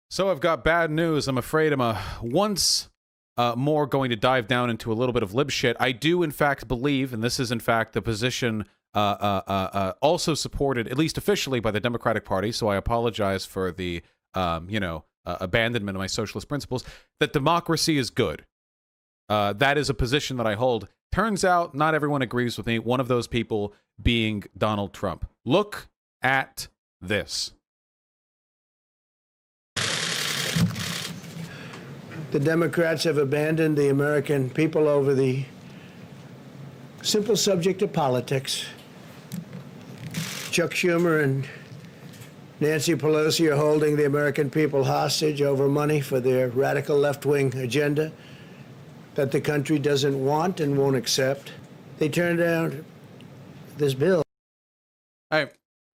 So I've got bad news. I'm afraid I'm once more going to dive down into a little bit of lib shit. I do, in fact, believe, and this is, in fact, the position also supported, at least officially, by the Democratic Party, so I apologize for the, abandonment of my socialist principles, that democracy is good. That is a position that I hold. Turns out not everyone agrees with me, one of those people being Donald Trump. Look at this. The Democrats have abandoned the American people over the simple subject of politics. Chuck Schumer and Nancy Pelosi are holding the American people hostage over money for their radical left-wing agenda that the country doesn't want and won't accept. They turned down this bill. Hey,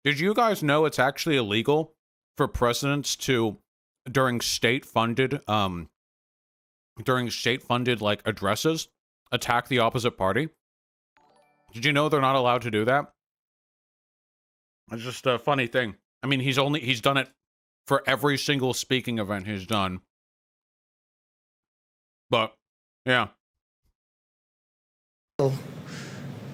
did you guys know it's actually illegal for presidents to, during state-funded like addresses, attack the opposite party? Did you know they're not allowed to do that? It's just a funny thing. I mean, he's done it for every single speaking event he's done. But, yeah.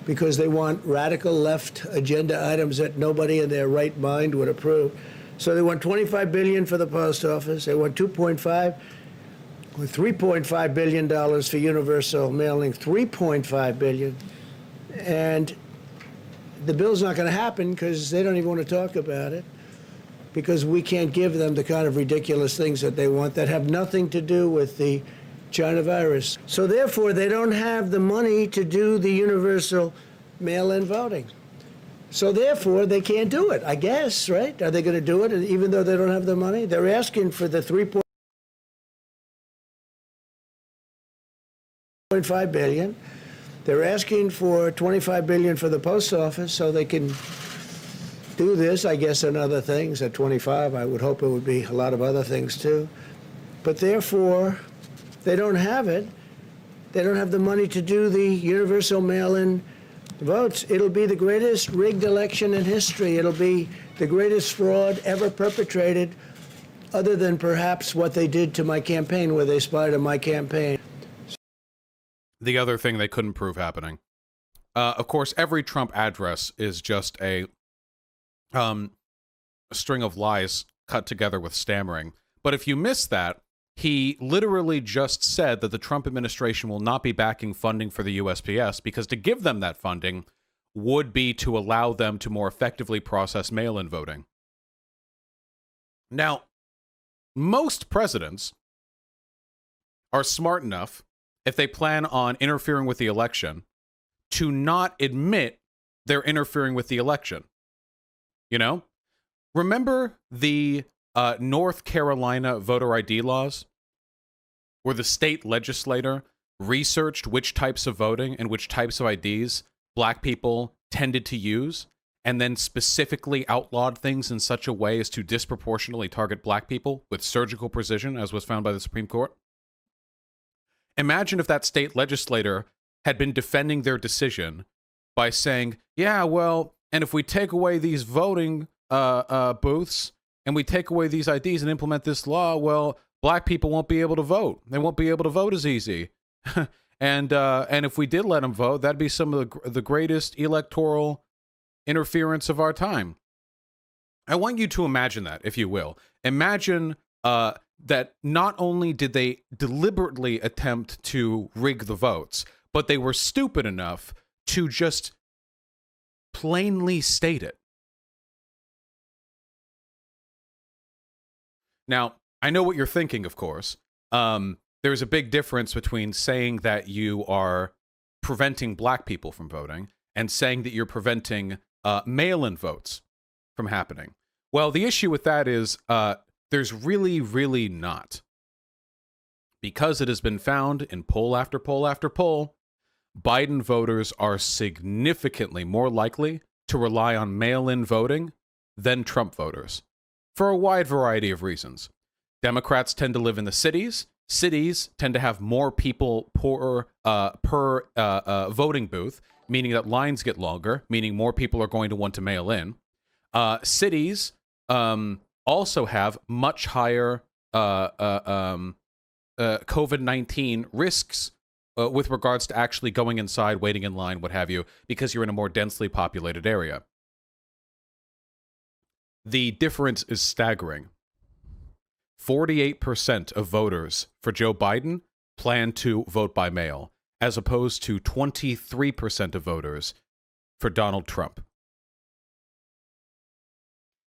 Because they want radical left agenda items that nobody in their right mind would approve. So they want $25 billion for the post office. They want $3.5 billion for universal mailing, $3.5 billion. And the bill's not going to happen because they don't even want to talk about it, because we can't give them the kind of ridiculous things that they want that have nothing to do with the China virus. So therefore, they don't have the money to do the universal mail-in voting. So therefore, they can't do it, I guess, right? Are they going to do it even though they don't have the money? They're asking for the $3.5 billion. They're asking for $25 billion for the post office so they can do this, I guess, and other things. At 25, I would hope it would be a lot of other things too. But therefore, they don't have it. They don't have the money to do the universal mail-in votes. It'll be the greatest rigged election in history. It'll be the greatest fraud ever perpetrated, other than perhaps what they did to my campaign, where they spied on my campaign. The other thing they couldn't prove happening. Of course, every Trump address is just a string of lies cut together with stammering. But if you miss that, he literally just said that the Trump administration will not be backing funding for the USPS because to give them that funding would be to allow them to more effectively process mail-in voting. Now, most presidents are smart enough, if they plan on interfering with the election, to not admit they're interfering with the election. You know? Remember the North Carolina voter ID laws, where the state legislator researched which types of voting and which types of IDs black people tended to use, and then specifically outlawed things in such a way as to disproportionately target black people with surgical precision, as was found by the Supreme Court? Imagine if that state legislator had been defending their decision by saying, yeah, well, and if we take away these voting booths and we take away these IDs and implement this law, well, black people won't be able to vote. They won't be able to vote as easy. and if we did let them vote, that'd be some of the greatest electoral interference of our time. I want you to imagine that, if you will. Imagine that not only did they deliberately attempt to rig the votes, but they were stupid enough to just plainly state it. Now, I know what you're thinking, of course. There's a big difference between saying that you are preventing black people from voting and saying that you're preventing mail-in votes from happening. Well, the issue with that is there's really, really not. Because it has been found in poll after poll after poll, Biden voters are significantly more likely to rely on mail-in voting than Trump voters, for a wide variety of reasons. Democrats tend to live in the cities, Cities tend to have more people per voting booth, meaning that lines get longer, meaning more people are going to want to mail in. Cities also have much higher COVID-19 risks with regards to actually going inside, waiting in line, what have you, because you're in a more densely populated area. The difference is staggering. 48% of voters for Joe Biden plan to vote by mail, as opposed to 23% of voters for Donald Trump.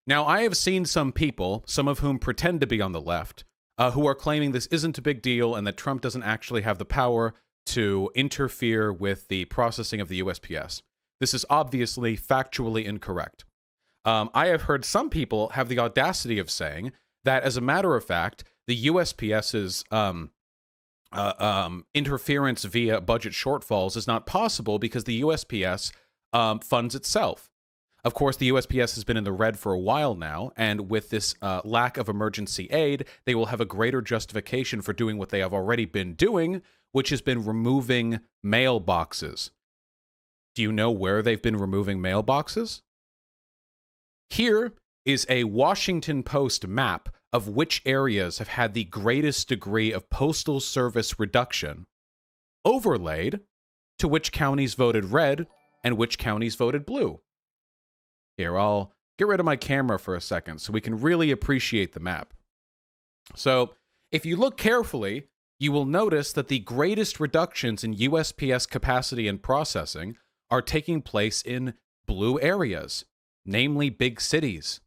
Now, I have seen some people, some of whom pretend to be on the left, who are claiming this isn't a big deal and that Trump doesn't actually have the power to interfere with the processing of the USPS. This is obviously factually incorrect. I have heard some people have the audacity of saying that, as a matter of fact, the USPS's interference via budget shortfalls is not possible because the USPS funds itself. Of course, the USPS has been in the red for a while now, and with this lack of emergency aid, they will have a greater justification for doing what they have already been doing, which has been removing mailboxes. Do you know where they've been removing mailboxes? Here is a Washington Post map of which areas have had the greatest degree of postal service reduction, overlaid to which counties voted red and which counties voted blue. Here, I'll get rid of my camera for a second so we can really appreciate the map. So, if you look carefully, you will notice that the greatest reductions in USPS capacity and processing are taking place in blue areas, namely big cities.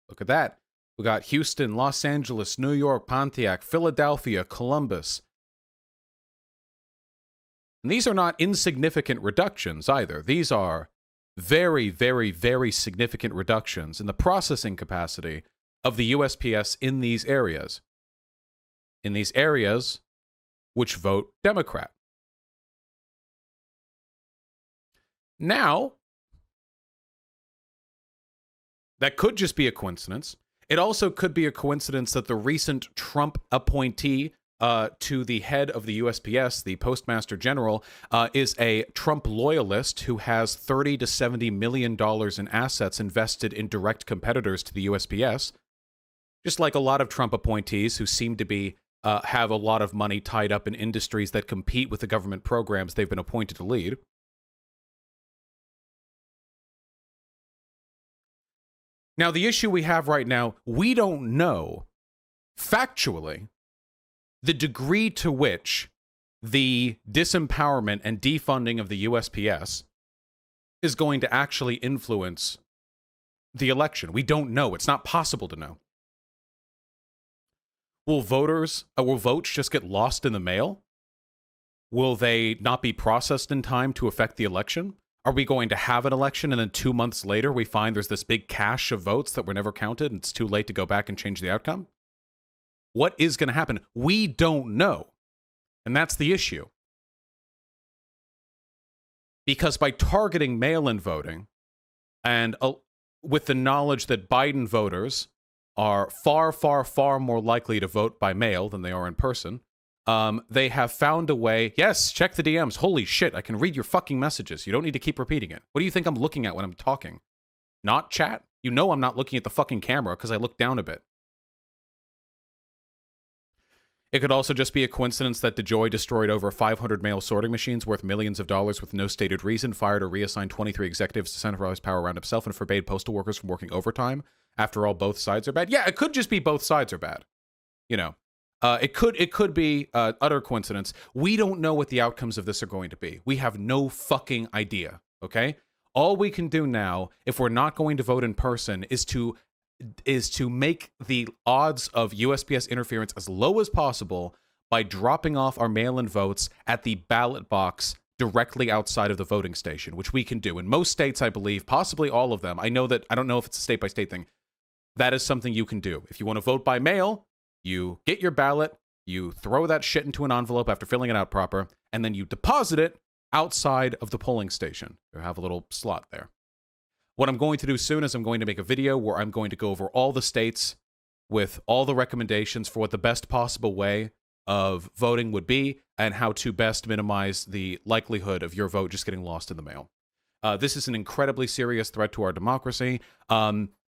Look at that. We got Houston, Los Angeles, New York, Pontiac, Philadelphia, Columbus. And these are not insignificant reductions either. These are very, very, very significant reductions in the processing capacity of the USPS in these areas. In these areas which vote Democrat. Now, that could just be a coincidence. It also could be a coincidence that the recent Trump appointee to the head of the USPS, the Postmaster General, is a Trump loyalist who has $30 to $70 million in assets invested in direct competitors to the USPS. Just like a lot of Trump appointees who seem to be have a lot of money tied up in industries that compete with the government programs they've been appointed to lead. Now, the issue we have right now, we don't know factually the degree to which the disempowerment and defunding of the USPS is going to actually influence the election. We don't know. It's not possible to know. Will votes just get lost in the mail? Will they not be processed in time to affect the election? Are we going to have an election and then 2 months later we find there's this big cache of votes that were never counted and it's too late to go back and change the outcome? What is going to happen? We don't know. And that's the issue. Because by targeting mail-in voting and with the knowledge that Biden voters are far, far, far more likely to vote by mail than they are in person, they have found a way. Yes, check the DMs. Holy shit, I can read your fucking messages. You don't need to keep repeating it. What do you think I'm looking at when I'm talking? Not chat? You know I'm not looking at the fucking camera because I look down a bit. It could also just be a coincidence that DeJoy destroyed over 500 mail sorting machines worth millions of dollars with no stated reason, fired or reassigned 23 executives to centralize power around himself, and forbade postal workers from working overtime. After all, both sides are bad. Yeah, it could just be both sides are bad. You know. It could be utter coincidence. We don't know what the outcomes of this are going to be. We have no fucking idea, okay? All we can do now, if we're not going to vote in person, is to make the odds of USPS interference as low as possible by dropping off our mail-in votes at the ballot box directly outside of the voting station, which we can do. In most states, I believe, possibly all of them, I don't know if it's a state-by-state thing, that is something you can do. If you want to vote by mail, you get your ballot, you throw that shit into an envelope after filling it out proper, and then you deposit it outside of the polling station. You have a little slot there. What I'm going to do soon is I'm going to make a video where I'm going to go over all the states with all the recommendations for what the best possible way of voting would be and how to best minimize the likelihood of your vote just getting lost in the mail. This is an incredibly serious threat to our democracy.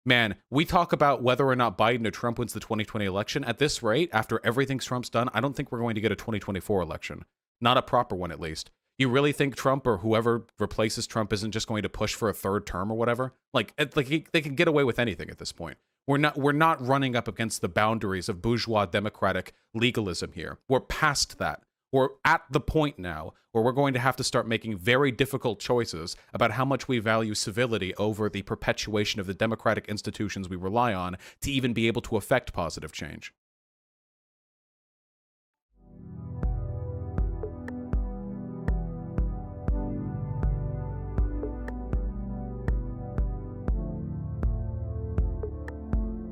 Man, we talk about whether or not Biden or Trump wins the 2020 election. At this rate, after everything Trump's done, I don't think we're going to get a 2024 election. Not a proper one, at least. You really think Trump or whoever replaces Trump isn't just going to push for a third term or whatever? Like they can get away with anything at this point. We're not running up against the boundaries of bourgeois democratic legalism here. We're past that. We're at the point now where we're going to have to start making very difficult choices about how much we value civility over the perpetuation of the democratic institutions we rely on to even be able to affect positive change.